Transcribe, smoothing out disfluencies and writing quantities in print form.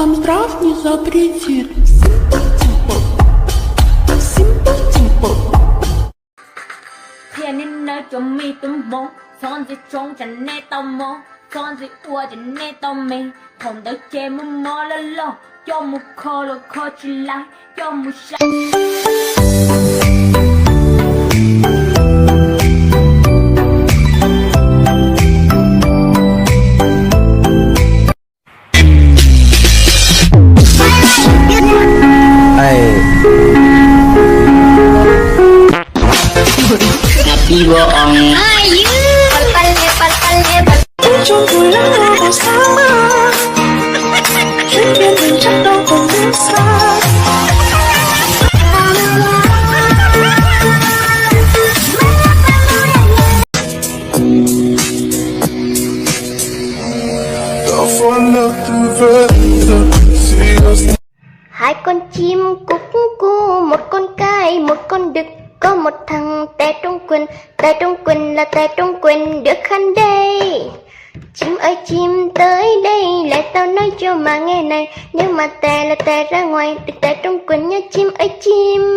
вам здрав не запретит. Thiên nên nơi cho mi tụm mong son gì trông chẳng nè tao mong son gì ua chẳng nè tao mê thòng đỡ chê mơ mơ lơ lơ cho một khó chỉ lại cho một sa Happy boong Trong buổi lắng nghe vào sáng mơ, chuyến biên mình chắc đâu còn đến xa. Hai con chim cúc cu, một con cai, một con đực. Có một thằng tè trong quần là tè trong quần được khăn đây. Chim ơi chim tới đây, lại tao nói cho mà nghe này. Nếu mà tè là tè ra ngoài, đừng tè trong quần nha chim ơi chim.